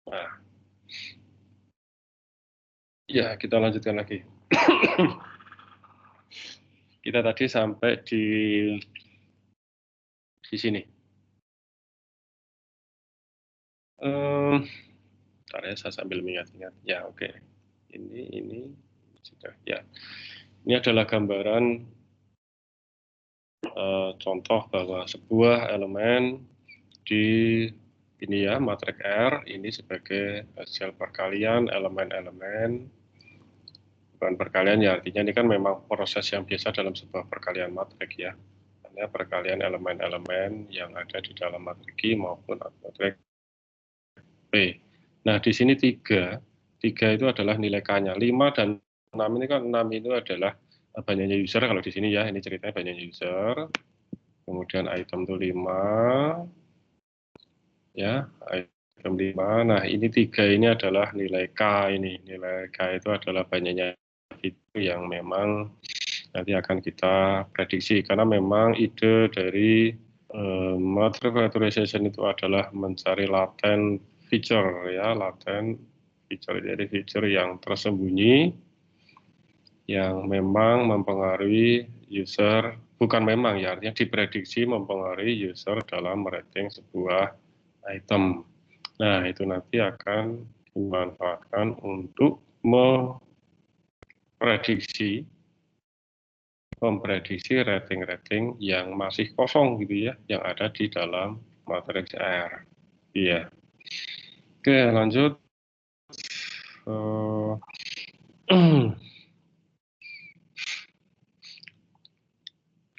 Nah, ya kita lanjutkan lagi. Kita tadi sampai di sini. Bentar ya, saya sambil mengingat-ingat. Ya, oke. Ini sudah ya. Ini adalah gambaran contoh bahwa sebuah elemen di ini ya, matriks R ini sebagai hasil perkalian elemen-elemen. Bukan perkalian ya, artinya ini kan memang proses yang biasa dalam sebuah perkalian matriks ya. Hanya perkalian elemen-elemen yang ada di dalam matriks I maupun matriks P. Nah, di sini 3 itu adalah nilai K-nya. 5 dan 6 ini kan 6 itu adalah banyaknya user, kalau di sini ya, ini ceritanya banyaknya user. Kemudian item itu 5, ya, item 5. Nah, ini 3 ini adalah nilai K ini. Nilai K itu adalah banyaknya fitur yang memang nanti akan kita prediksi. Karena memang ide dari matrix factorization itu adalah mencari latent feature ya, latent feature, jadi feature yang tersembunyi yang memang mempengaruhi user, bukan memang ya, artinya diprediksi mempengaruhi user dalam merating sebuah item. Nah, itu nanti akan dimanfaatkan untuk memprediksi rating-rating yang masih kosong gitu ya, yang ada di dalam matriks R. Iya. Oke, lanjut.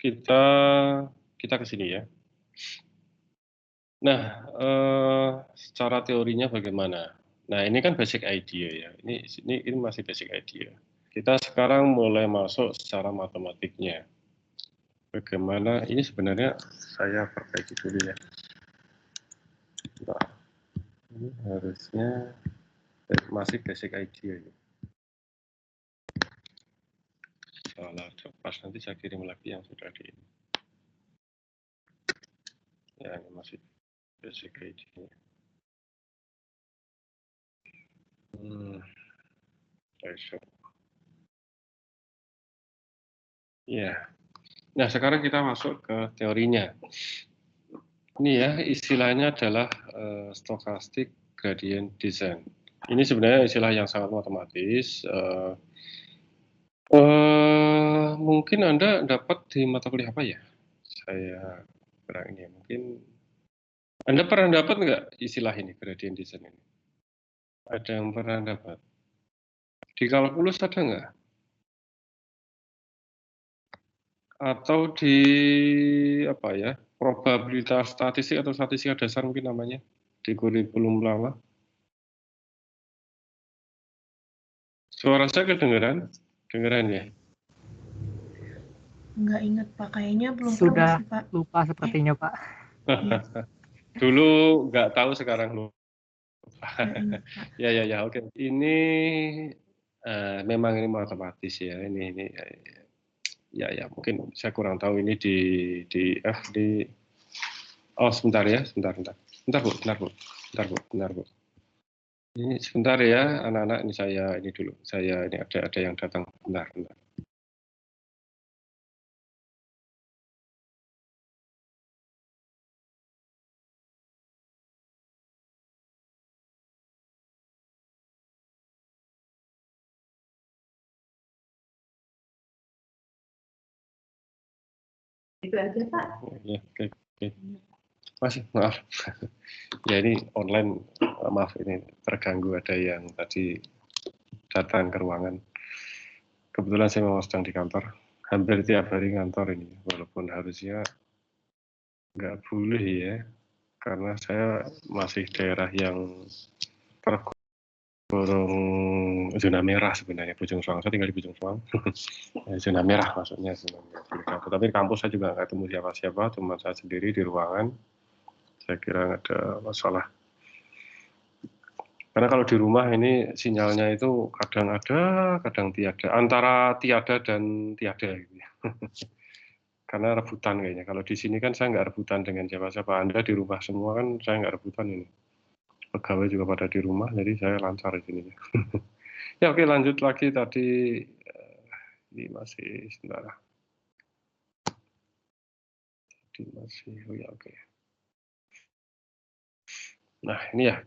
Kita ke sini ya. Nah, secara teorinya bagaimana? Nah, ini kan basic idea ya. Ini masih basic idea. Kita sekarang mulai masuk secara matematiknya. Bagaimana? Ini sebenarnya saya perbaiki dulu ya. Nah, ini harusnya masih basic idea ya. Salah pas nanti saya kirim lagi yang sudah di ini. Ya, ini masih basic idea. Ya. Nah, sekarang kita masuk ke teorinya. Ini ya, istilahnya adalah stochastic gradient descent. Ini sebenarnya istilah yang sangat matematis. Mungkin Anda dapat di mata kuliah apa ya? Saya kurang ini. Mungkin Anda pernah dapat nggak istilah ini, gradient descent ini? Ada yang pernah dapat? Di kalkulus ada nggak? Atau di apa ya? Probabilitas statistik atau statistika dasar mungkin namanya di kurikulum lama. Suara saya kedengeran? Dengeran ya? Nggak ingat Pak, kayaknya belum Sudah sih, Pak. Lupa sepertinya Pak. Iya. Dulu nggak tahu, sekarang lupa. Nggak ingat Pak. Ya, oke. Ini memang ini matematis ya. Ini ya mungkin saya kurang tahu ini di oh sebentar ya, sebentar Bu. Ini sebentar ya anak-anak, ini saya ini dulu. Saya ini ada yang datang. Bentar. Itu aja Pak. Ya, oke. Masih, maaf. Ya ini online, maaf ini terganggu, ada yang tadi datang ke ruangan. Kebetulan saya memang sedang di kantor, hampir tiap hari kantor ini, walaupun harusnya nggak boleh ya, karena saya masih daerah yang tergolong zona merah sebenarnya, Bojong Soang. Saya tinggal di Bojong Soang. Zona merah maksudnya. Tapi kampus saya juga nggak ketemu siapa-siapa, cuma saya sendiri di ruangan. Saya kira nggak ada masalah. Karena kalau di rumah ini sinyalnya itu kadang ada, kadang tiada. Antara tiada dan tiada gitu ya. Karena rebutan kayaknya. Kalau di sini kan saya nggak rebutan dengan siapa-siapa. Anda di rumah semua kan, saya nggak rebutan ini. pegawai juga pada di rumah, jadi saya lancar di sini. Ya oke, lanjut lagi tadi. Ini masih sebentar. Tadi masih, oh ya oke. Nah ini ya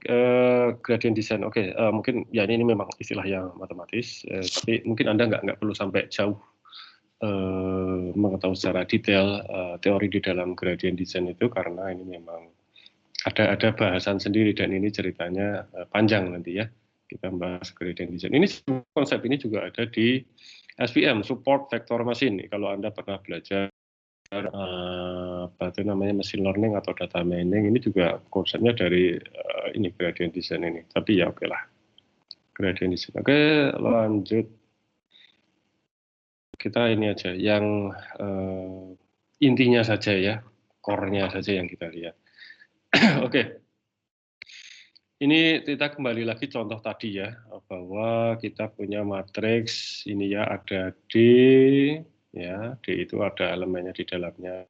gradient descent. Oke, mungkin ya ini memang istilah yang matematis, tapi mungkin Anda nggak perlu sampai jauh mengetahui secara detail teori di dalam gradient descent itu, karena ini memang ada bahasan sendiri dan ini ceritanya panjang nanti ya. Kita bahas gradient descent. Ini konsep ini juga ada di SVM, support vector machine. Kalau Anda pernah belajar apa itu namanya machine learning atau data mining, ini juga konsepnya dari ini gradient descent ini. Tapi ya oke lah, gradient descent. Oke, lanjut. Kita ini aja yang intinya saja ya, core-nya saja yang kita lihat. Oke. Ini kita kembali lagi contoh tadi ya, bahwa kita punya matriks ini ya, ada D, ya, D itu ada elemennya di dalamnya,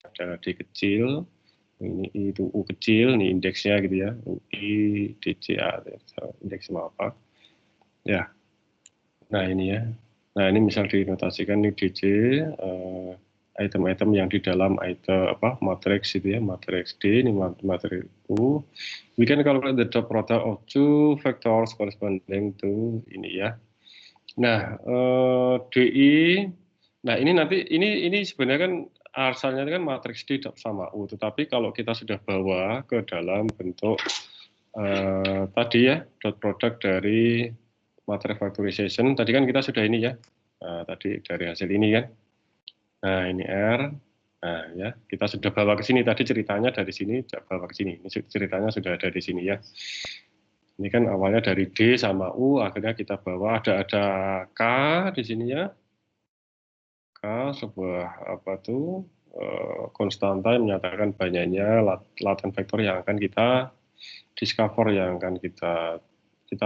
ada D kecil, ini itu U kecil, ini indeksnya gitu ya, UI, DCA, indeks apa, ya. Nah ini ya, nah ini misal dinotasikan ini DJ, item-item yang di dalam item matriks itu ya, matriks D, ini matriks U. We can calculate the dot product of two vectors corresponding to ini ya. Nah, DI, nah ini nanti ini sebenarnya kan asalnya kan matriks D sama U, tetapi kalau kita sudah bawa ke dalam bentuk tadi ya, dot product dari matrix factorization, tadi kan kita sudah ini ya, tadi dari hasil ini kan. Nah ini R, nah ya kita sudah bawa ke sini, tadi ceritanya dari sini bawa ke sini, ini ceritanya sudah ada di sini ya. Ini kan awalnya dari D sama U, akhirnya kita bawa ada K di sini ya. K sebuah apa tuh konstanta yang menyatakan banyaknya latent vektor yang akan kita discover, yang akan kita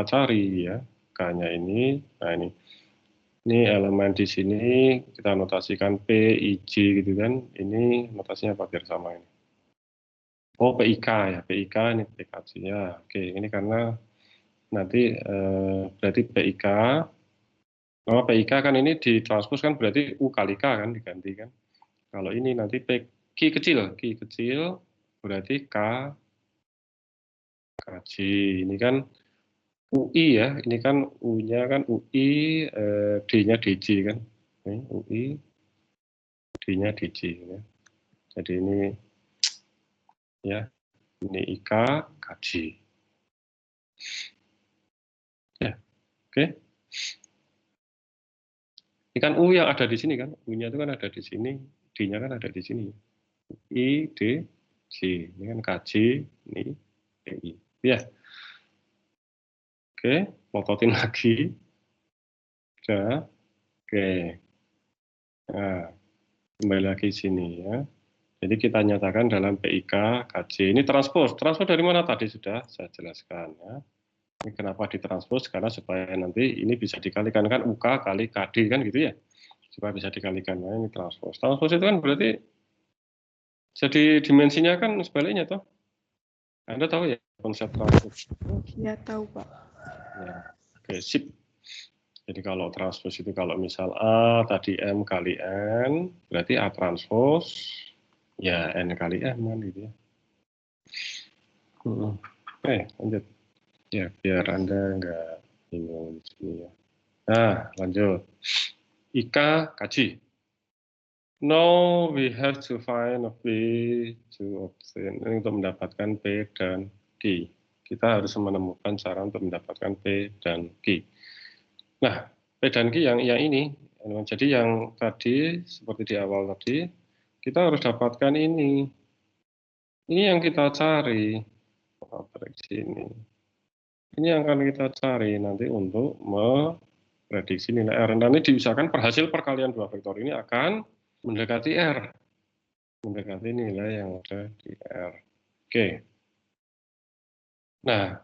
cari ya. K-nya ini, nah ini elemen di sini kita notasikan P, I, J gitu kan. Ini notasinya apa biar sama ini? Oh, PIK ya, PIK ini PKJ ya. Oke, ini karena nanti berarti PIK. Oh, PIK kan ini ditranspos kan berarti U kali K kan diganti kan. Kalau ini nanti Q kecil berarti KJ. Ini kan UI ya, ini kan U-nya kan UI, D-nya DJ kan. Ini UI, D-nya DJ ya. Jadi ini ya, ini IK, KJ. Ya, oke. Ini kan U yang ada di sini kan, U-nya itu kan ada di sini, D-nya kan ada di sini. I, D, J. Ini kan KJ, ini DI. Ya. Oke, plototin lagi. Sudah. Oke. Nah, kembali lagi sini ya. Jadi kita nyatakan dalam PIK, KJ. Ini transpos. Transpos dari mana tadi sudah saya jelaskan ya. Ini kenapa ditranspos? Karena supaya nanti ini bisa dikalikan kan UK kali KD kan gitu ya. Supaya bisa dikalikan. Nah, ini transpos. Transpos itu kan berarti jadi dimensinya kan sebaliknya toh. Anda tahu ya konsep transpos? Ya tahu Pak. Ya. Oke, sip. Jadi kalau transpos itu kalau misal A tadi M kali N, berarti A transpos ya N kali M kan gitu ya. Oke, lanjut. Ya, biar Anda nggak bingung di sini ya. Nah, lanjut. Ika kaji. Now we have to find a way to obtain, ini untuk mendapatkan P dan Q. Kita harus menemukan cara untuk mendapatkan P dan Q. Nah, P dan Q yang ini, jadi yang tadi seperti di awal tadi, kita harus dapatkan ini. Ini yang kita cari. Ini. Ini yang akan kita cari nanti untuk memprediksi nilai R. Dan ini diusahakan hasil perkalian dua vektor ini akan mendekati R. Mendekati nilai yang ada di R. Oke. Nah,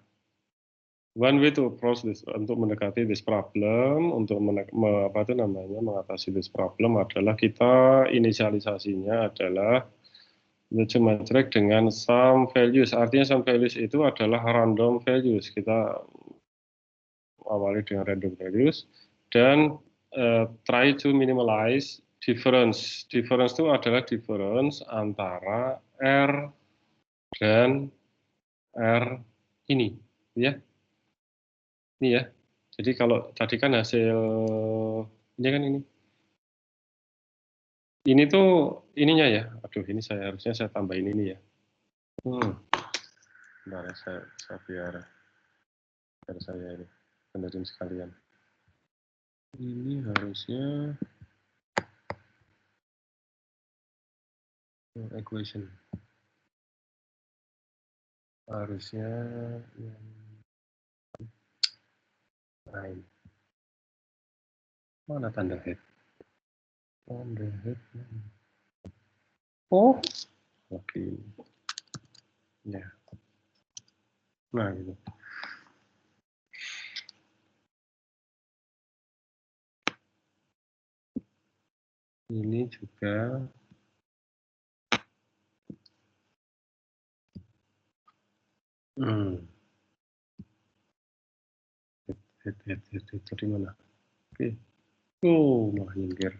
one way to approach this, untuk mendekati this problem, untuk mengatasi this problem adalah kita inisialisasinya adalah The geometric dengan some values. Artinya some values itu adalah random values. Kita awali dengan random values dan try to minimize difference. Difference itu adalah difference antara R dan R ini, ya. Ini ya. Jadi kalau tadi kan hasil ini kan ini. Ini tuh ininya ya. Aduh, ini harusnya saya tambahin ini ya. Bentar ya, saya biar saya ini benerin sekalian. Ini harusnya equation. Harusnya lain. Mana tanda head? Tanda head. Oh, oke. Ya. Nah, gitu. Ini juga head dari mana? Oke. Oh, malah nyingkir.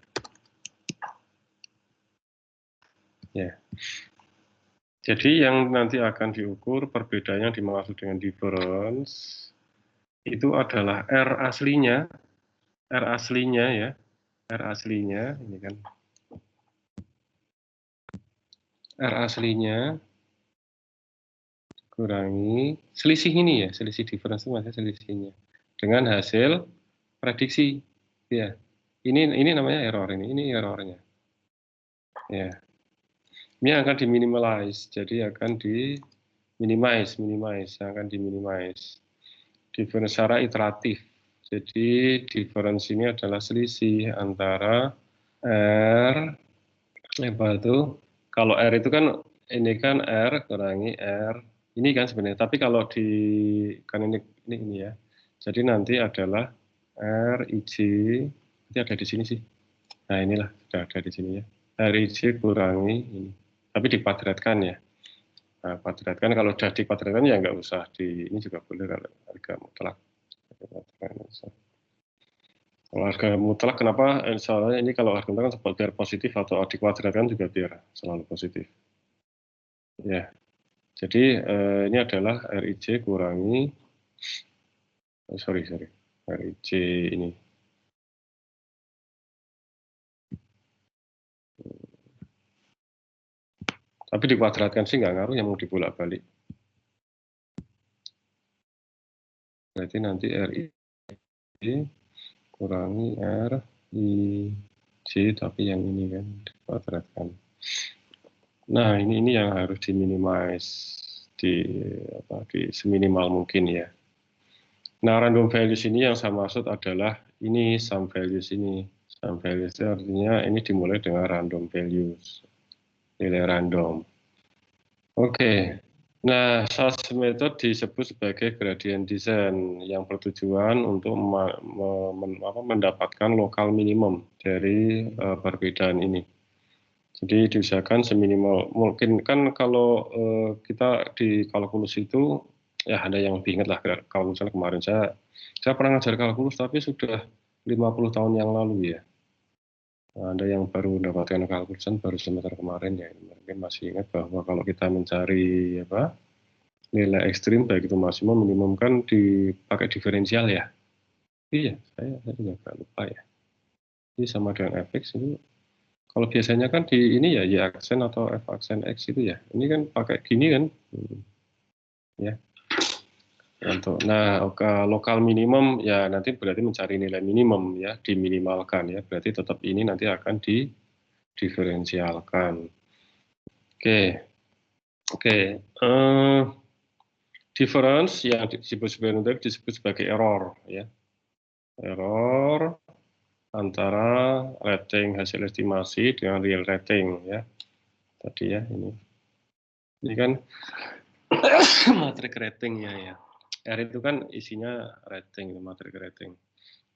Ya. Jadi yang nanti akan diukur perbedaan yang dimaksud dengan difference itu adalah R aslinya ya, R aslinya ini kan R aslinya kurangi selisih ini ya, selisih difference itu maksudnya selisihnya dengan hasil prediksi ya. Ini namanya error ini errornya ya. Ini akan diminimalize, jadi akan minimize akan diminimize. Difference secara iteratif. Jadi difference ini adalah selisih antara R apa itu? Kalau R itu kan ini kan R kurangi R ini kan sebenarnya. Tapi kalau di kan ini ya. Jadi nanti adalah R IJ nanti ada di sini sih. Nah inilah sudah ada di sini ya. R IJ kurangi ini. Tapi dikuadratkan ya. Nah, kuadratkan kalau sudah dikuadratkan ya nggak usah ini juga boleh kalau harga mutlak. Kalau harga mutlak kenapa? Soalnya ini kalau harga mutlak kan biar positif atau dikuadratkan juga biar selalu positif. Ya, jadi ini adalah RIJ kurangi, sorry, RIJ ini. Tapi dikuadratkan sih nggak ngaruh, yang mau dibolak-balik. Berarti nanti RIJ kurangi RIJ, tapi yang ini kan dikuadratkan. Nah, ini yang harus diminimize di seminimal mungkin ya. Nah, random values ini yang saya maksud adalah ini sum values ini. Sum values itu artinya ini dimulai dengan random values, nilai random. Oke. Nah, such method disebut sebagai gradient descent yang bertujuan untuk mendapatkan lokal minimum dari perbedaan ini. Jadi diusahakan seminimal mungkin. Kan kalau kita di kalkulus itu ya ada yang lebih ingat lah. Kalau misalnya kemarin saya pernah ngajar kalkulus tapi sudah 50 tahun yang lalu ya. Ada yang baru mendapatkan kalkulusan baru semester kemarin ya, mungkin masih ingat bahwa kalau kita mencari nilai ekstrim baik itu maksimum minimum kan dipakai diferensial ya. Iya, saya juga nggak lupa ya. Ini sama dengan fx itu. Kalau biasanya kan di ini ya y aksen atau f aksen x itu ya. Ini kan pakai gini kan, ya. Nah, lokal minimum ya nanti berarti mencari nilai minimum ya, diminimalkan ya. Berarti tetap ini nanti akan diferensialkan. Oke. Difference yang disebut sebagai error ya. Error antara rating hasil estimasi dengan real rating ya. Tadi ya ini. Ini kan matrik ratingnya ya. R itu kan isinya rating, matrik rating.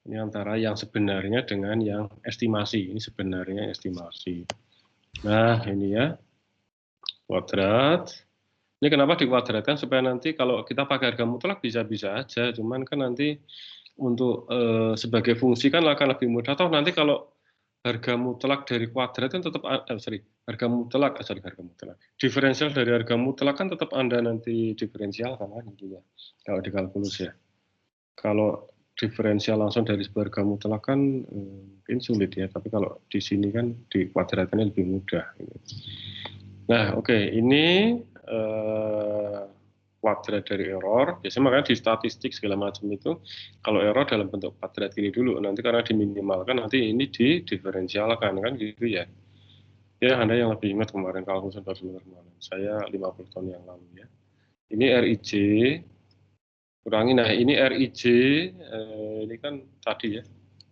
Ini antara yang sebenarnya dengan yang estimasi. Ini sebenarnya estimasi. Nah, ini ya. kuadrat. Ini kenapa dikuadratkan supaya nanti kalau kita pakai harga mutlak bisa-bisa aja, cuman kan nanti untuk sebagai fungsi kan akan lebih mudah. Atau nanti kalau harga mutlak dari kuadrat kan tetap harga mutlak, harga mutlak. Diferensial dari harga mutlak kan tetap Anda nanti diferensial kan gitu ya. Kalau dikalkulus ya. Kalau diferensial langsung dari sebuah harga mutlak kan mungkin sulit ya, tapi kalau di sini kan dikuadratkannya lebih mudah. Gitu. Nah, oke, ini kuadrat dari error. Biasanya makanya di statistik segala macam itu, kalau error dalam bentuk kuadrat ini dulu, nanti karena diminimalkan, nanti ini didiferensialkan, kan gitu ya. Ya, Anda yang lebih ingat kemarin, kalau baru kemarin. Saya 50 tahun yang lalu ya. Ini RIJ, kurangi, nah ini RIJ, ini kan tadi ya.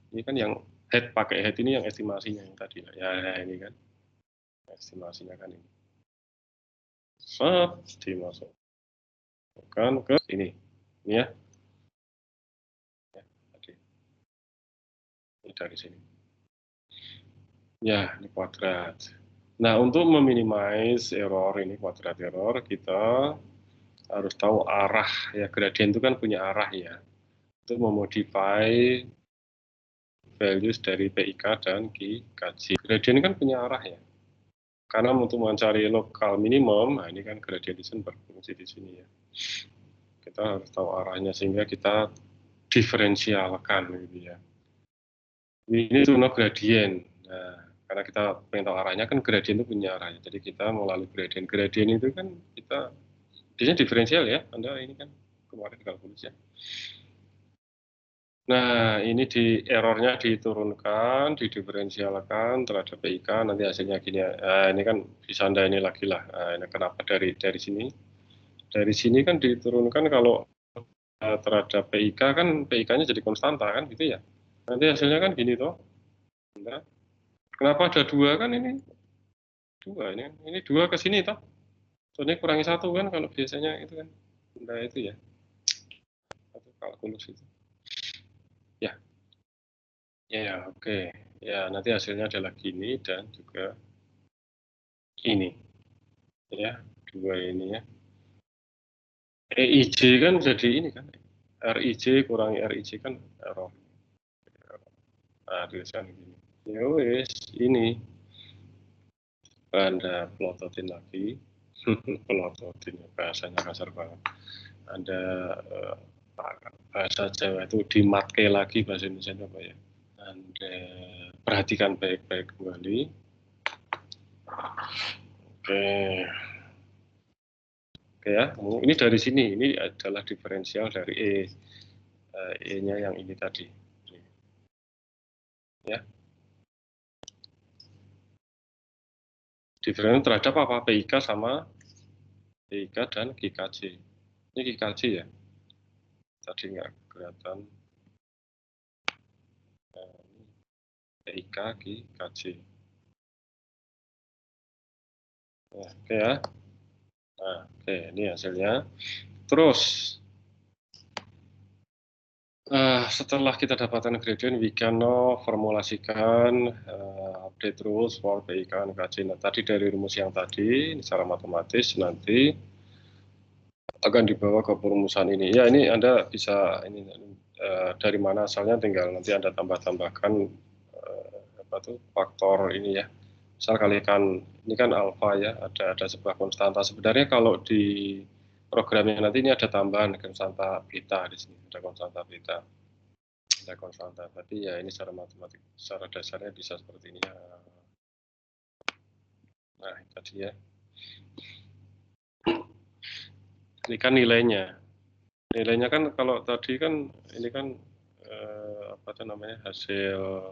Ini kan yang head, pakai head ini yang estimasinya yang tadi. Ya, ini kan. Estimasinya kan ini. Dimasukkan ke ini ya. Tadi ini dari sini ya, ini kuadrat. Nah, untuk meminimize error ini, kuadrat error, kita harus tahu arah ya. Gradien itu kan punya arah ya, untuk memodify values dari PIK dan QKJ. Gradien kan punya arah ya, karena untuk mencari lokal minimum, nah ini kan gradient descent berfungsi di sini ya. Kita harus tahu arahnya sehingga kita diferensialkan gitu ya. Ini tuh gradien. Nah, karena kita pengen tahu arahnya kan gradien itu punya arahnya. Jadi kita melalui gradien. Gradien itu kan kita biasanya diferensial ya. Anda ini kan kemarin kalkulus ya. Nah, ini di errornya diturunkan, didiferensialkan terhadap PIK, nanti hasilnya gini. Nah, ini kan bisa Anda ini lagi lah. Nah, ini kenapa dari sini? Dari sini kan diturunkan kalau terhadap PIK kan PIK-nya jadi konstanta kan gitu ya. Nanti hasilnya kan gini toh. Nah, kenapa ada dua kan ini? Dua ini dua ke sini toh. Soalnya kurangi satu kan kalau biasanya itu kan. Nah itu ya. Satu kalkulus itu. Ya. Ya, oke. Ya, nanti hasilnya adalah gini dan juga ini. Ya, dua ini ya. EIJ kan jadi ini kan. RIJ kurangi RIJ kan error. Nah, tulisan gini. Ya wes, ini Anda pelototin lagi. Pelototin, bahasanya kasar banget. Anda bahasa Jawa itu dimatke lagi, bahasa Indonesia apa ya. Anda perhatikan baik-baik kembali. Oke. Oke ya, ini dari sini, ini adalah diferensial dari E-nya yang ini tadi. Ya. Diferensial terhadap apa? PIK sama PIK dan GKJ. Ini GKJ ya. Tadi nggak kelihatan. PIK, GKJ. Nah, oke ya. Nah, oke, ini hasilnya. Terus, setelah kita dapatkan gradient, we can now formulasikan update rules for PIK dan KJ. Nah, tadi dari rumus yang tadi, secara matematis nanti akan dibawa ke perumusan ini. Ya, ini Anda bisa ini dari mana asalnya, tinggal nanti Anda tambah-tambahkan apa tuh faktor ini ya. Misal kalikan ini kan alfa ya, ada sebuah konstanta. Sebenarnya kalau di programnya nanti ini ada tambahan konstanta beta di sini, ada konstanta beta. Ada konstanta. Tapi ya ini secara matematik, secara dasarnya bisa seperti ini ya. Nah, tadi ya. Ini kan nilainya. Nilainya kan kalau tadi kan ini kan apa tuh namanya, hasil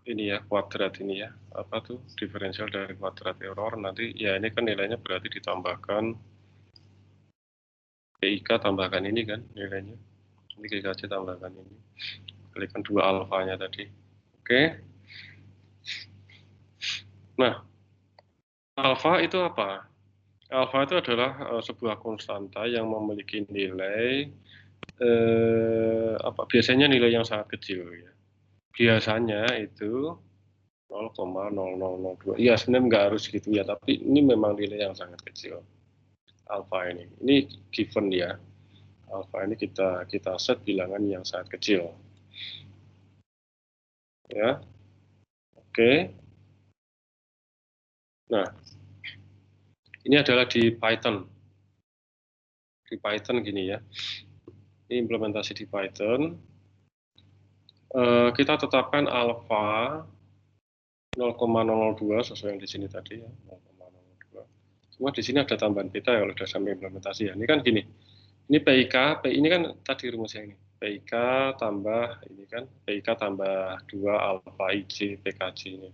ini ya, kuadrat ini ya, apa tuh diferensial dari kuadrat error. Nanti ya ini kan nilainya berarti ditambahkan PIK, tambahkan ini kan nilainya, ini GKJ tambahkan ini, kalikan dua alfanya tadi. Oke. Nah, alfa itu apa? Alfa itu adalah sebuah konstanta yang memiliki nilai apa biasanya nilai yang sangat kecil ya. Biasanya itu 0,0002. Iya, sebenarnya nggak harus gitu ya, tapi ini memang nilai yang sangat kecil. Alpha ini given ya. Alpha ini kita set bilangan yang sangat kecil. Ya, oke. Nah, ini adalah di Python. Di Python gini ya. Ini implementasi di Python. Kita tetapkan alpha 0,002 sesuai yang di sini tadi ya, 0,002. Cuma di sini ada tambahan beta ya kalau sudah sampai implementasi ya. Ini kan gini. Ini PIK, ini kan tadi rumusnya ini. PIK tambah ini kan, PIK tambah 2 alpha IC PKJ ini.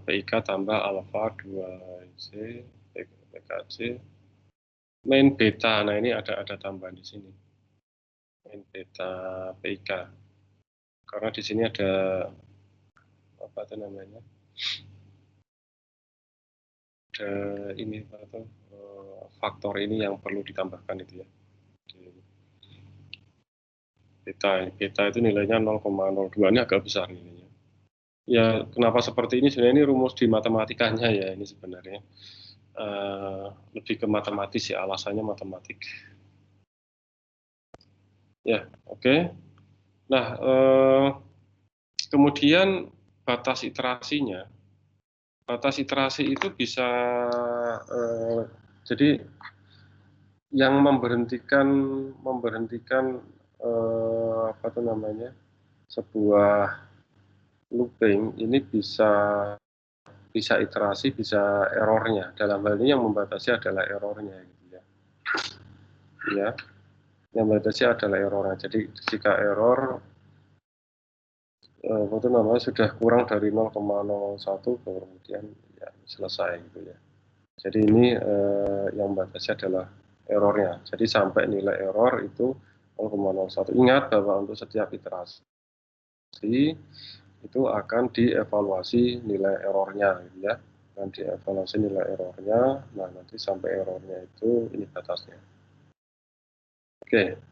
PIK tambah alpha 2 IC PKJ main beta. Nah, ini ada tambahan di sini. Main beta PIK. Karena di sini ada apa itu namanya? Ada ini atau faktor ini yang perlu ditambahkan itu ya. Beta itu nilainya 0,02, ini agak besar nilainya. Ya, kenapa seperti ini? Sebenarnya ini rumus di matematikanya ya, ini sebenarnya lebih ke matematis ya, alasannya matematik. Ya, oke. Nah, kemudian batas iterasinya. Batas iterasi itu bisa jadi yang memberhentikan apa itu namanya, sebuah looping ini bisa iterasi, bisa errornya. Dalam hal ini yang membatasi adalah errornya, gitu ya. Ya, yang membatasi adalah errornya. Jadi jika error apa itu namanya sudah kurang dari 0,01 kemudian ya selesai gitu ya. Jadi ini yang membatasi adalah errornya. Jadi sampai nilai error itu 0,01. Ingat bahwa untuk setiap iterasi itu akan dievaluasi nilai errornya, gitu ya. Dan dievaluasi nilai errornya. Nah, nanti sampai errornya itu ini batasnya. Oke.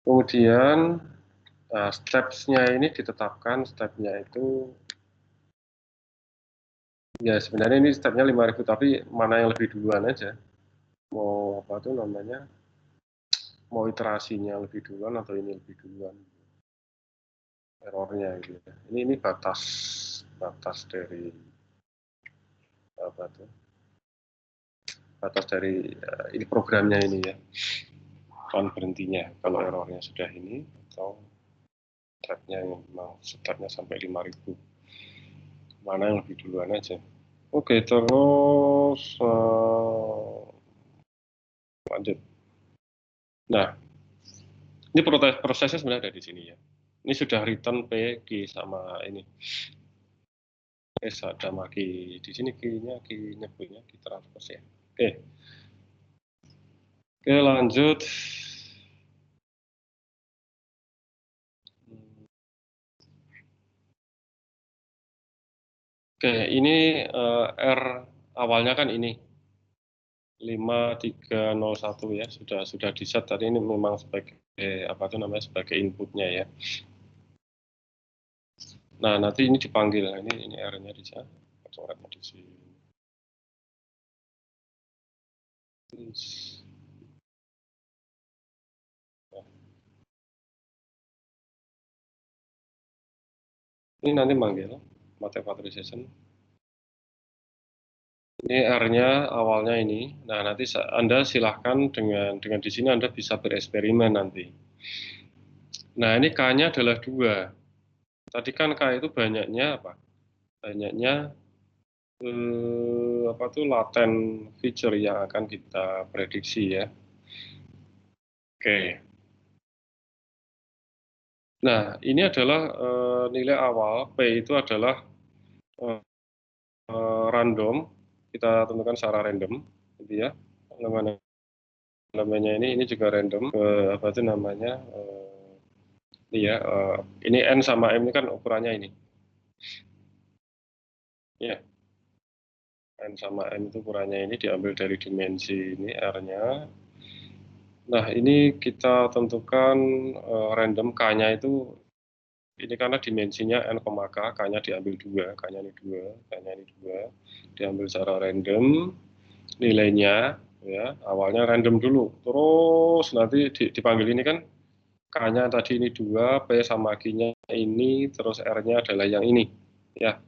Kemudian steps-nya ini ditetapkan, step-nya itu ya sebenarnya ini step-nya 5.000, tapi mana yang lebih duluan aja. Mau apa tuh namanya? Mau iterasinya lebih duluan atau ini lebih duluan? Errornya gitu ya. Ini batas dari apa tuh? Batas dari ini programnya ini ya. Kapan berhentinya kalau errornya sudah ini atau stepnya yang mau stepnya sampai 5.000. Mana yang lebih duluan aja. Oke, terus lanjut. Nah, ini prosesnya sebenarnya ada di sini ya. Ini sudah return P, Q sama ini. Sama Q di sini Q-nya nyebutnya Q transpose ya. Oke. Oke, lanjut. Oke, ini R awalnya kan ini 5301 ya, sudah di set tadi. Ini memang sebagai apa itu namanya, sebagai inputnya ya. Nah, nanti ini dipanggil. Nah, ini R-nya di sana. Coretnya di sini. Ini nanti manggil Mate Factorization. Ini R-nya awalnya ini. Nah, nanti Anda silahkan dengan di sini Anda bisa bereksperimen nanti. Nah, ini K-nya adalah 2. Tadi kan K itu banyaknya apa? Banyaknya apa tuh latent feature yang akan kita prediksi ya. Oke. Nah, ini adalah nilai awal P itu adalah random. Kita tentukan secara random, gitu ya. Namanya ini juga random. Apa itu namanya? Iya, ini N sama M ini kan ukurannya ini. Ya, N sama M itu ukurannya ini diambil dari dimensi ini R-nya. Nah, ini kita tentukan random K-nya itu ini karena dimensinya n, k, k-nya diambil 2, k-nya ini 2, k-nya ini 2, diambil secara random, nilainya ya awalnya random dulu, terus nanti dipanggil ini kan k-nya tadi ini 2, p sama q-nya ini, terus r-nya adalah yang ini ya.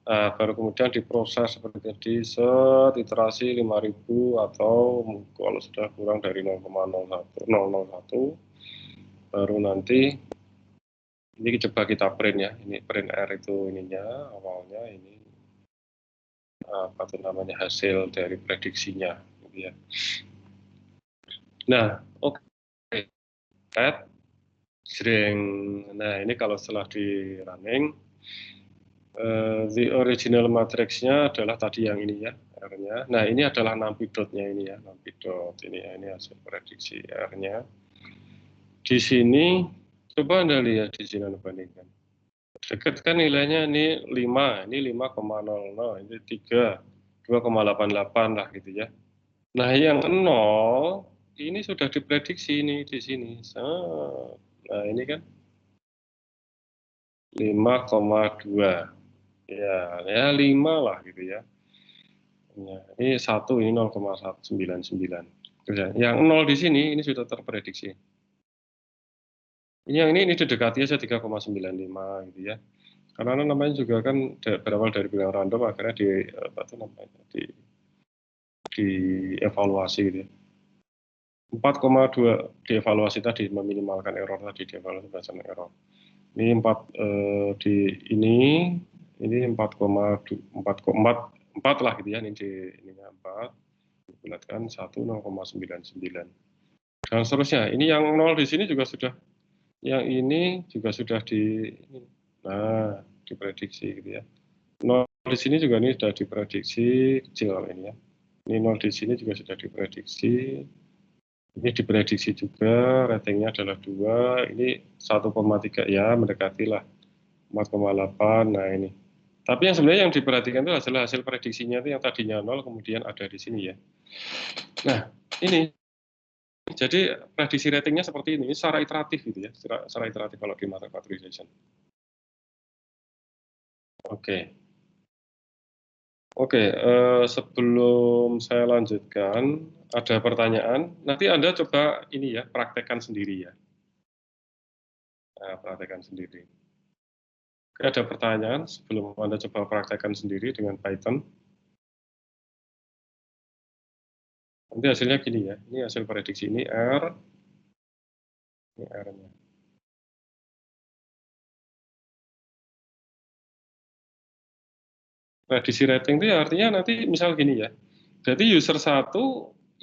Nah, baru kemudian diproses seperti tadi, set iterasi 5000 atau kalau sudah kurang dari 0,01, baru nanti ini coba kita print ya. Ini print R itu ininya awalnya, ini apa itu namanya hasil dari prediksinya gitu ya. Nah, oke. Add string. Nah, ini kalau setelah di running the original matrix-nya adalah tadi yang ini ya, R-nya. Nah, ini adalah NumPy dot-nya ini ya, NumPy dot ini ya, ini hasil prediksi R-nya. Di sini coba Anda lihat di sini Anda bandingkan. Dekat kan nilainya ini 5, ini 5,00, ini 3, 2,88 lah gitu ya. Nah, yang 0 ini sudah diprediksi ini di sini. Nah, ini kan 5,2. Ya 5 lah gitu ya. Ya, ini 1, ini 0,199. Yang 0 di sini ini sudah terprediksi. Ini yang ini didekati aja 3,95 gitu ya. Karena namanya juga kan berawal dari bilang random, akhirnya dievaluasi gitu ya. 4,2 dievaluasi tadi, meminimalkan error tadi, dievaluasi berdasarkan error. Ini 4 di ini 4,4 lah gitu ya, ini di ininya 4 dibulatkan 1 0,99 dan seterusnya. Ini yang 0 di sini juga sudah, yang ini juga sudah diprediksi gitu ya. 0 di sini juga ini sudah diprediksi kecil ini ya. Ini 0 di sini juga sudah diprediksi. Ini diprediksi juga, ratingnya adalah 2, ini 1,3 ya, mendekati lah 4,8. Nah ini. Tapi yang sebenarnya yang diperhatikan itu hasil prediksinya itu yang tadinya 0 kemudian ada di sini ya. Nah, ini. Jadi prediksi ratingnya seperti ini secara iteratif gitu ya, secara iteratif kalau di matrix factorization. Oke, sebelum saya lanjutkan, ada pertanyaan. Nanti Anda coba ini ya, praktekkan sendiri ya. Nah, praktekkan sendiri. Oke, ada pertanyaan sebelum Anda coba praktekkan sendiri dengan Python. Nanti hasilnya gini ya, ini hasil prediksi ini R, ini R-nya. Prediksi rating itu ya artinya nanti misal gini ya, jadi user 1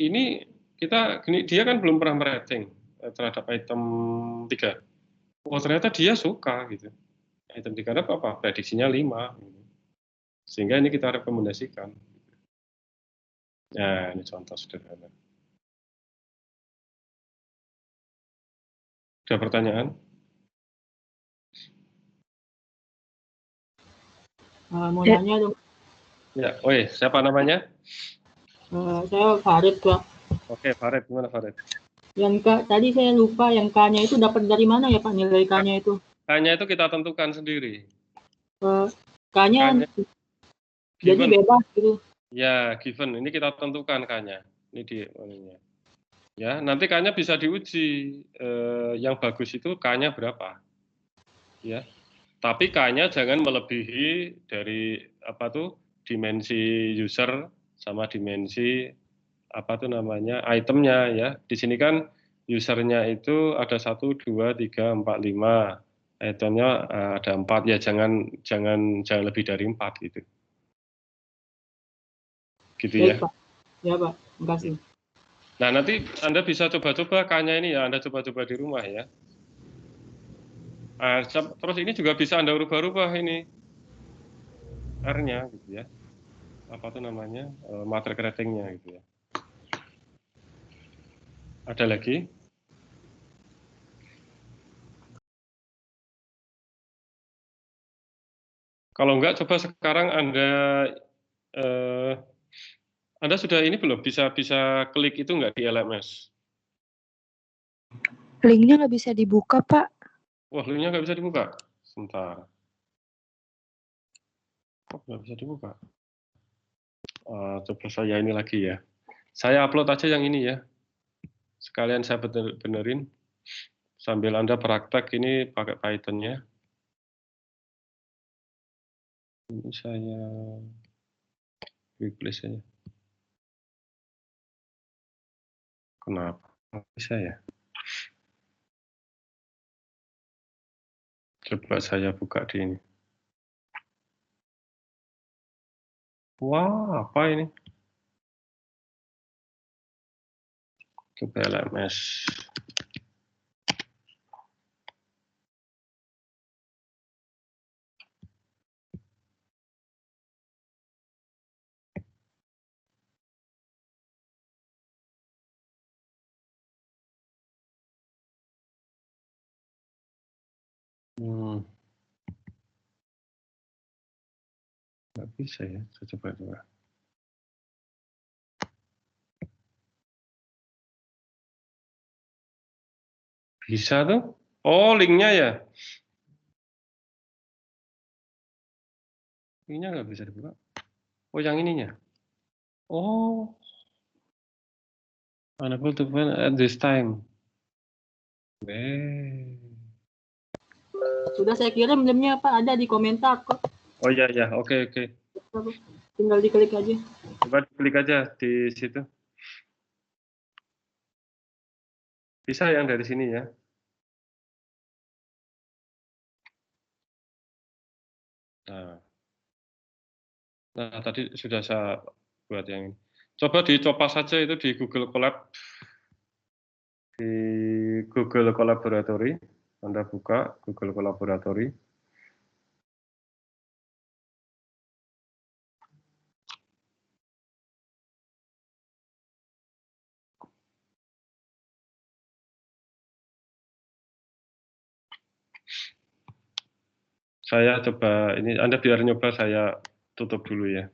ini kita gini, dia kan belum pernah merating terhadap item 3. Oh ternyata dia suka gitu. Item 3 apa? Prediksinya 5. Sehingga ini kita rekomendasikan. Nah, ini contoh sederhana. Ada pertanyaan? Mau nanya dong. Ya, siapa namanya? Saya Farid, Pak. Oke, Farid, gimana Farid? Yang tadi saya lupa, yang K-nya itu dapat dari mana ya Pak, nilai K-nya itu? K-nya itu kita tentukan sendiri. K-nya jadi bebas gitu? Ya, given. Ini kita tentukan K-nya. Ini di ininya. Ya, nanti K-nya bisa diuji. Yang bagus itu K-nya berapa? Ya. Tapi K-nya jangan melebihi dari dimensi user sama dimensi itemnya ya. Di sini kan usernya itu ada 1, 2, 3, 4, 5. Itemnya ada 4 ya, jangan lebih dari 4 gitu. Gitu ya. Pak. Ya Pak, makasih. Nah, nanti Anda bisa coba-coba K-nya ini ya, Anda coba-coba di rumah ya. Terus ini juga bisa Anda rubah-rubah ini R-nya gitu ya. Matrix ratingnya gitu ya. Ada lagi? Kalau enggak, coba sekarang Anda sudah ini belum bisa klik itu enggak di LMS? Linknya nggak bisa dibuka, Pak. Wah, linknya nggak bisa dibuka. Sebentar. Kok nggak bisa dibuka? Coba saya ini lagi ya. Saya upload aja yang ini ya. Sekalian saya benerin. Sambil Anda praktek ini pakai Python-nya. Ini saya replace aja. Kenapa? Nggak bisa ya? Coba saya buka di ini. Wah, apa ini? Coba LMS. Nggak bisa ya, saya coba. Bisa tuh? Oh, linknya ya? Linknya nggak bisa dibuka. Oh, yang ininya? Oh, unable to find at this time. Sudah saya kirim linknya Pak, ada di komentar kok. Oh ya, oke. Tinggal diklik aja. Coba klik aja di situ. Bisa yang dari sini ya. Nah, tadi sudah saya buat yang ini. Coba dicoba saja itu di Google Colab. Di Google Collaboratory. Anda buka Google Collaboratory. Saya coba, ini Anda biar nyoba, saya tutup dulu ya.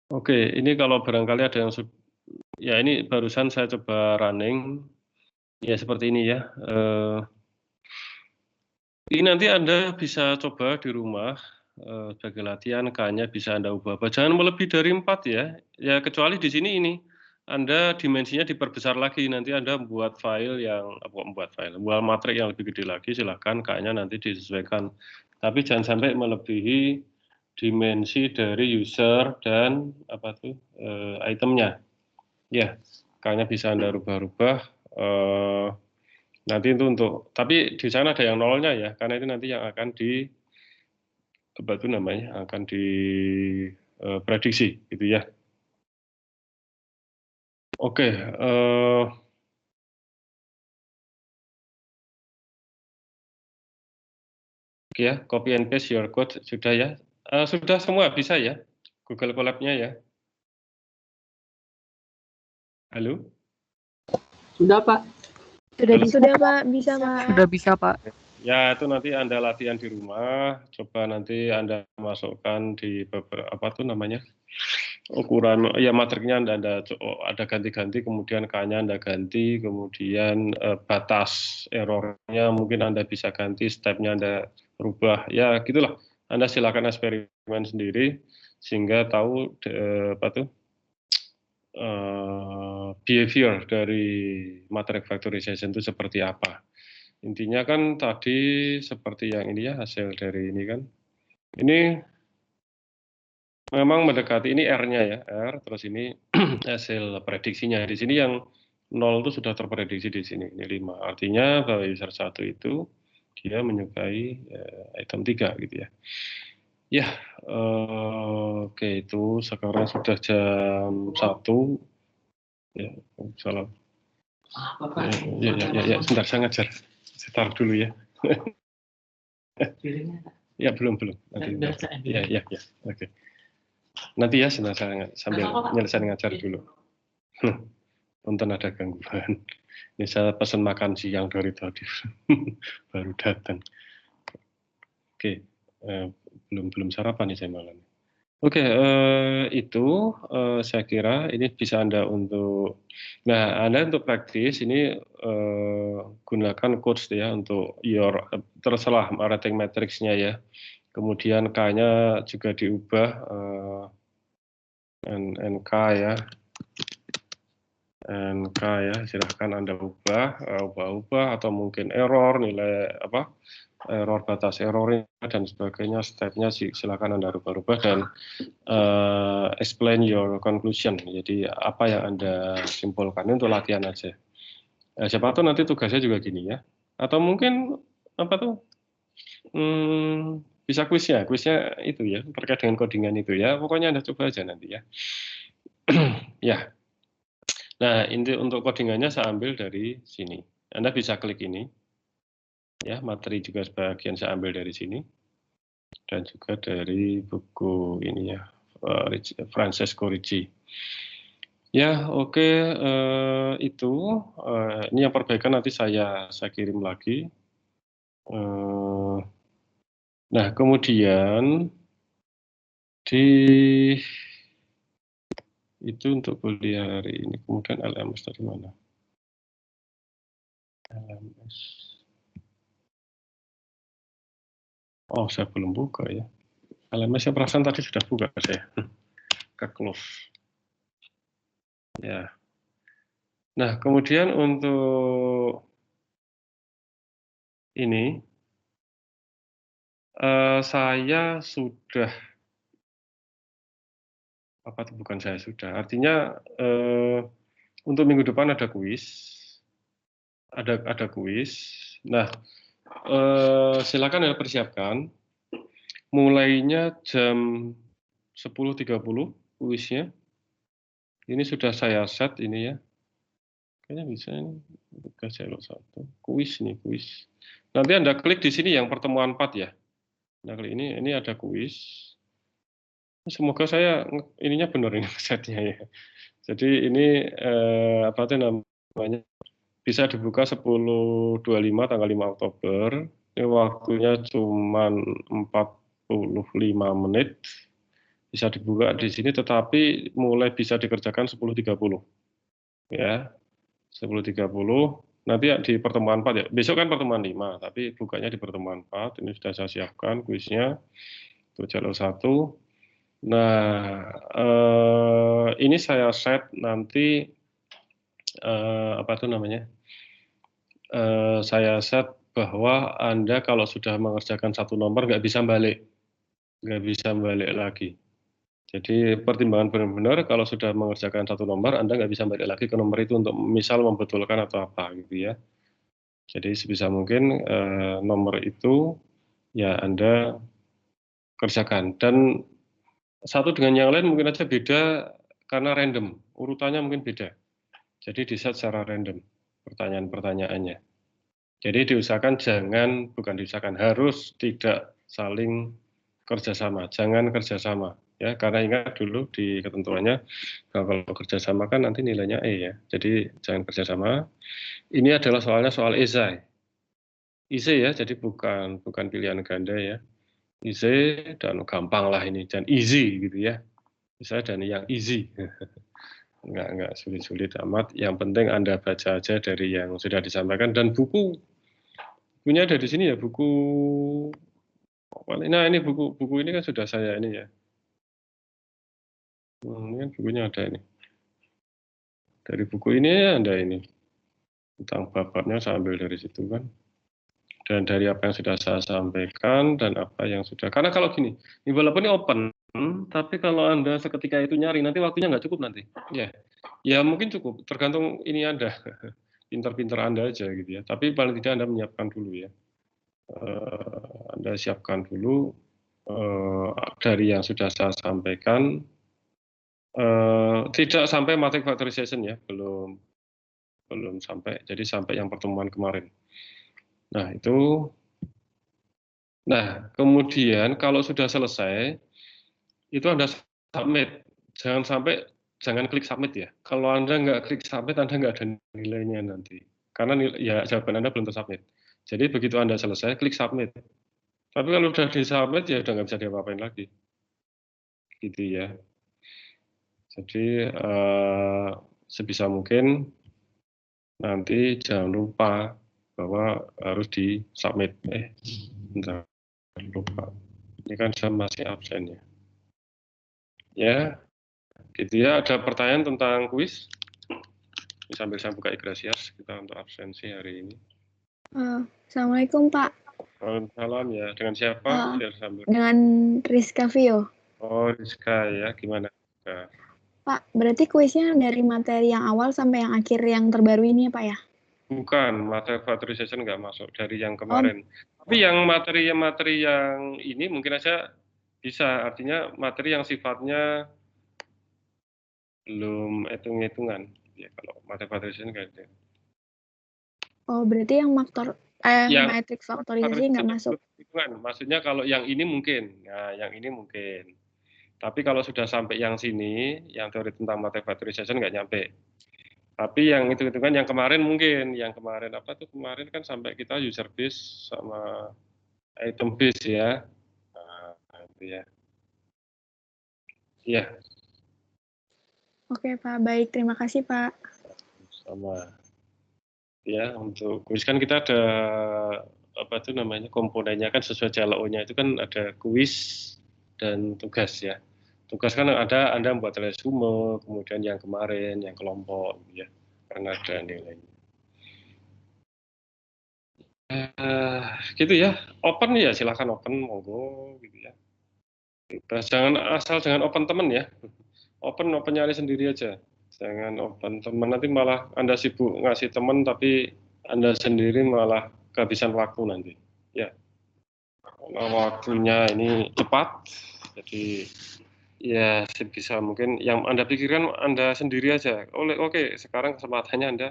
Oke, ini kalau barangkali ada yang ya ini barusan saya coba running, ya seperti ini ya. Ini nanti Anda bisa coba di rumah sebagai latihan, K-nya bisa Anda ubah. Jangan melebihi dari 4 ya. Ya kecuali di sini ini Anda dimensinya diperbesar lagi, nanti Anda buat buat matrik yang lebih gede lagi, silakan K-nya nanti disesuaikan. Tapi jangan sampai melebihi dimensi dari user dan itemnya. Ya, K-nya bisa Anda rubah-rubah. Nanti itu tapi di sana ada yang nolnya ya, karena itu nanti yang akan akan diprediksi gitu ya. Oke, ya, copy and paste your code sudah ya. Sudah semua bisa ya, Google Colab-nya ya. Halo? Sudah Pak. Sudah Pak, bisa Pak. Sudah bisa, Pak. Ya, itu nanti Anda latihan di rumah, coba nanti Anda masukkan di beberapa, apa tuh namanya, ukuran, ya matriknya ada ganti-ganti, kemudian K-nya Anda ganti, kemudian batas errornya mungkin Anda bisa ganti, stepnya Anda rubah, ya gitulah. Anda silakan eksperimen sendiri, sehingga tahu apa tuh, behavior dari matrik factorization itu seperti apa. Intinya kan tadi seperti yang ini ya, hasil dari ini kan. Ini memang mendekati, ini R-nya ya, R, terus ini hasil prediksinya. Di sini yang 0 itu sudah terprediksi di sini, ini 5. Artinya bahwa user 1 itu dia menyukai item 3 gitu ya. Ya, oke, itu sekarang sudah jam 1. Ya, salam. Ya, sebentar, saya ngajar. Saya taruh dulu ya. Ya, belum. Nanti. Ya, oke. Nanti ya, sambil nyelesain ngajar dulu. Punten ada gangguan. Ini saya pesan makan siang dari tadi. Baru datang. Oke, belum sarapan nih saya malam. Oke, itu saya kira ini bisa Anda untuk, nah Anda untuk praktis ini gunakan codes ya untuk terserah rating matrix-nya ya. Kemudian K-nya juga diubah NK ya. NK ya, silahkan Anda ubah atau mungkin error, nilai apa, error, batas errornya dan sebagainya, stepnya silakan Anda rubah-rubah dan explain your conclusion. Jadi apa yang Anda simpulkan untuk latihan aja. Siapa tahu nanti tugasnya juga gini ya. Atau mungkin apa tuh? Bisa kuisnya itu ya, terkait dengan codingan itu ya. Pokoknya Anda coba aja nanti ya. Ya. Nah, inti untuk codingannya saya ambil dari sini. Anda bisa klik ini. Ya, materi juga sebagian saya ambil dari sini. Dan juga dari buku ini ya, Francesco Ricci. Ya, oke, itu. Ini yang perbaikan nanti saya kirim lagi. Nah, kemudian itu untuk kuliah hari ini. Kemudian LMS dari mana? LMS. Oh, saya belum buka ya. LMS yang perasaan tadi sudah buka saya. Ke close. Ya. Nah, kemudian untuk ini saya sudah apa tuh, bukan saya sudah. Artinya untuk minggu depan ada kuis. Ada kuis. Nah, silakan ya persiapkan. Mulainya jam 10.30 kuisnya. Ini sudah saya set ini ya. Kayaknya bisa ini. Tugas satu. Kuis nih, kuis. Nanti Anda klik di sini yang pertemuan 4 ya. Nah, klik ini ada kuis. Semoga saya ininya benar ini setnya ya. Jadi ini apa itu namanya? Bisa dibuka 10.25 tanggal 5 Oktober. Ini waktunya cuma 45 menit. Bisa dibuka di sini, tetapi mulai bisa dikerjakan 10.30. Ya, 10.30. Nanti di pertemuan 4 ya. Besok kan pertemuan 5, tapi bukanya di pertemuan 4. Ini sudah saya siapkan kuisnya. Untuk jalur 1. Nah, ini saya set nanti apa itu namanya? Saya set bahwa Anda kalau sudah mengerjakan satu nomor nggak bisa balik lagi. Jadi pertimbangan benar-benar kalau sudah mengerjakan satu nomor, Anda nggak bisa balik lagi ke nomor itu untuk misal membetulkan atau apa gitu ya. Jadi sebisa mungkin nomor itu ya Anda kerjakan. Dan satu dengan yang lain mungkin aja beda karena random, urutannya mungkin beda. Jadi di-set secara random pertanyaan-pertanyaannya. Jadi harus tidak saling kerjasama, jangan kerjasama. Ya, karena ingat dulu di ketentuannya, kalau kerjasama kan nanti nilainya E ya. Jadi jangan kerjasama. Ini adalah soalnya soal esai. easy ya, jadi bukan pilihan ganda ya. Easy dan gampang lah ini, dan easy gitu ya. Bisa dan yang easy. Enggak sulit-sulit amat, yang penting Anda baca aja dari yang sudah disampaikan, dan bukunya ada di sini ya, nah ini buku ini kan sudah saya ini ya. Ini kan bukunya ada ini. Dari buku ini Anda ini. Tentang bab-babnya saya ambil dari situ kan. Dan dari apa yang sudah saya sampaikan dan apa yang sudah. Karena kalau gini, walaupun ini open, tapi kalau Anda seketika itu nyari, nanti waktunya nggak cukup nanti. Ya mungkin cukup, tergantung ini Anda. Pinter-pinter Anda aja gitu ya. Tapi paling tidak Anda menyiapkan dulu ya. Anda siapkan dulu dari yang sudah saya sampaikan. Tidak sampai matrix factorization ya, belum sampai. Jadi sampai yang pertemuan kemarin. Nah itu. Nah kemudian kalau sudah selesai, itu Anda submit. Jangan klik submit ya. Kalau Anda nggak klik submit, Anda nggak ada nilainya nanti. Karena ya jawaban Anda belum tersubmit. Jadi begitu Anda selesai, klik submit. Tapi kalau sudah disubmit, ya udah nggak bisa diapa-apain lagi. Gitu ya. Jadi sebisa mungkin nanti jangan lupa bahwa harus disubmit. Bentar, lupa. Ini kan saya masih absen ya. Ya, gitu ya. Ada pertanyaan tentang kuis? Sambil saya buka Igrasias, kita untuk absensi hari ini. Assalamualaikum Pak. Waalaikumsalam ya. Dengan siapa? Dengan Rizka Vio. Oh Rizka ya, gimana? Pak, berarti kuisnya dari materi yang awal sampai yang akhir yang terbaru ini ya Pak ya? Bukan, materi factorization nggak masuk dari yang kemarin. Tapi yang materi yang ini mungkin aja bisa, artinya materi yang sifatnya belum hitung-hitungan. Ya, kalau materi factorization nggak ada. Oh, berarti yang matrix factorization nggak masuk? Maksudnya kalau yang ini mungkin, nah yang ini mungkin. Tapi kalau sudah sampai yang sini, yang teori tentang materi factorization nggak nyampe. Tapi yang hitung-hitungan yang kemarin mungkin, yang kemarin apa tuh kemarin kan sampai kita user base sama item base ya. Nah, itu ya. Iya. Oke Pak, baik. Terima kasih Pak. Sama. Ya, untuk kuis kan kita ada apa tuh namanya komponennya kan sesuai CLO-nya itu kan ada kuis dan tugas ya. Tugas kan ada Anda membuat resume, kemudian yang kemarin, yang kelompok ya. Karena ada nilainya. Gitu ya, open ya silahkan open, monggo gitu ya. Jangan open temen ya, open nyari sendiri aja. Jangan open teman, nanti malah Anda sibuk ngasih teman tapi Anda sendiri malah kehabisan waktu nanti. Ya, waktunya ini cepat, jadi ya sebisa mungkin yang Anda pikirkan Anda sendiri aja. Oke, sekarang kesempatannya Anda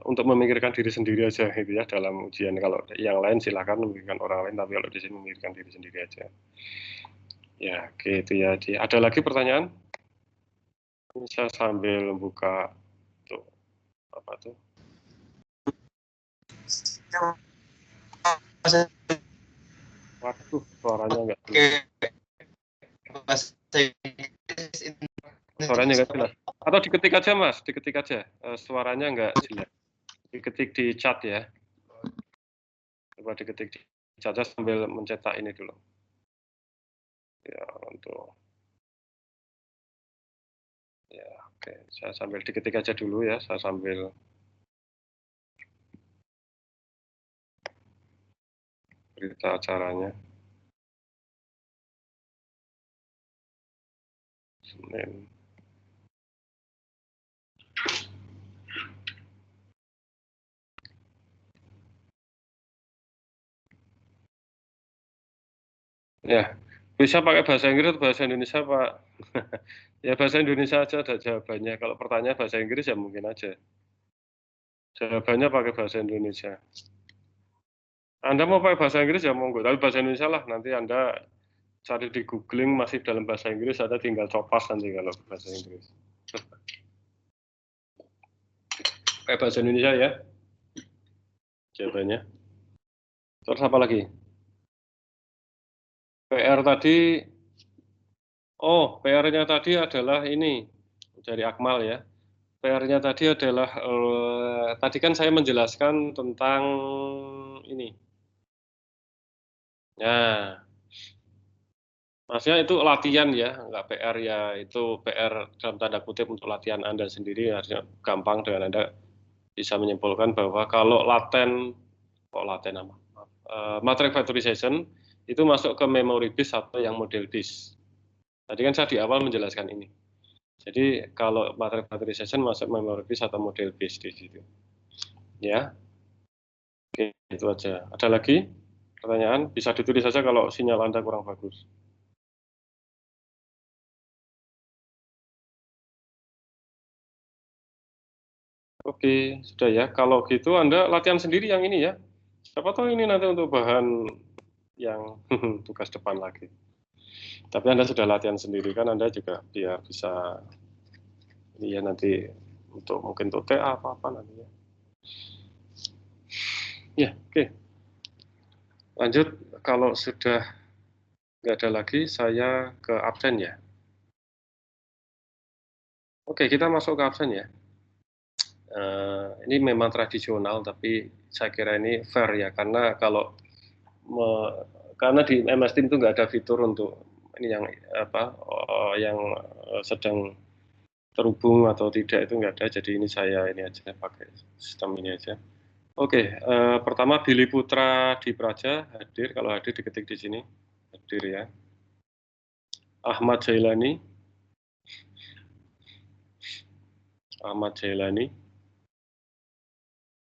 untuk memikirkan diri sendiri aja gitu ya dalam ujian. Kalau yang lain silakan memikirkan orang lain, tapi kalau di sini memikirkan diri sendiri aja. Ya, gitu ya. Ada lagi pertanyaan? Saya sambil buka tuh apa tuh? Waduh, suaranya nggak jelas. Suaranya nggak jelas. Atau diketik aja Mas, diketik aja. Suaranya nggak jelas. Diketik di chat ya. Coba diketik di chat aja sambil mencetak ini dulu. Ya, untuk ya, oke. Saya sambil diketik aja dulu ya. Saya sambil berita acaranya. Senin. Ya, bisa pakai bahasa Inggris atau bahasa Indonesia, Pak? Ya bahasa Indonesia aja ada jawabannya. Kalau pertanyaan bahasa Inggris ya mungkin aja. Jawabannya pakai bahasa Indonesia. Anda mau pakai bahasa Inggris ya monggo, tapi bahasa Indonesia lah. Nanti Anda cari di googling masih dalam bahasa Inggris, Anda tinggal copas nanti kalau bahasa Inggris. Pakai bahasa Indonesia ya jawabannya. Terus apa lagi? PR tadi, oh PR-nya tadi adalah ini, dari Akmal ya. PR-nya tadi adalah, tadi kan saya menjelaskan tentang ini. Nah, maksudnya itu latihan ya, nggak PR ya, itu PR dalam tanda kutip untuk latihan Anda sendiri, harusnya gampang dengan Anda bisa menyimpulkan bahwa kalau materi factorization itu masuk ke memory disk atau yang model disk. Tadi kan saya di awal menjelaskan ini. Jadi kalau materi factorization masuk memory disk atau model disk di situ. Ya, oke, itu aja. Ada lagi pertanyaan? Bisa ditulis saja kalau sinyal Anda kurang bagus. Oke, sudah ya. Kalau gitu Anda latihan sendiri yang ini ya. Siapa tahu ini nanti untuk bahan yang tugas depan lagi. Tapi Anda sudah latihan sendiri kan, Anda juga biar bisa ini ya nanti untuk mungkin untuk TA apa-apa nanti ya. Ya, oke. Lanjut, kalau sudah nggak ada lagi, saya ke absen ya. Oke, kita masuk ke absen ya. Ini memang tradisional, tapi saya kira ini fair ya, karena kalau karena di MS Team itu nggak ada fitur untuk ini yang yang sedang terhubung atau tidak itu nggak ada, jadi ini saya ini aja pakai sistem ini aja. Oke, pertama Billy Putra di Praja hadir, kalau hadir diketik di sini, hadir ya. Ahmad Jailani,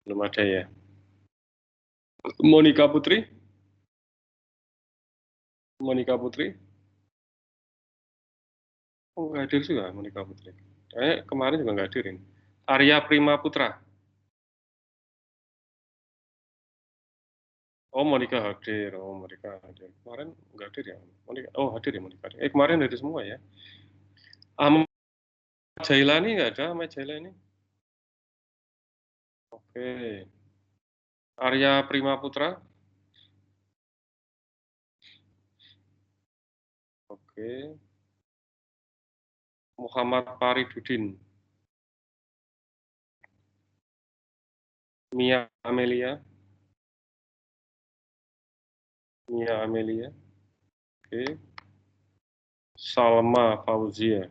belum ada ya. Monica Putri, oh nggak hadir juga Monica Putri. Kemarin juga nggak hadirin. Arya Prima Putra, oh Monica hadir, Kemarin nggak hadir ya, Monica. Oh hadir ya Monica. Kemarin hadir semua ya. Ahmad Jailani nggak ada, Ahmad Jailani. Oke. Arya Prima Putra. Oke. Muhammad Faridudin. Mia Amelia. Oke. Salma Fauzia.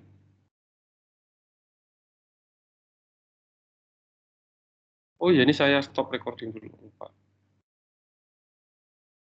Oh iya, ini saya stop recording dulu, Pak.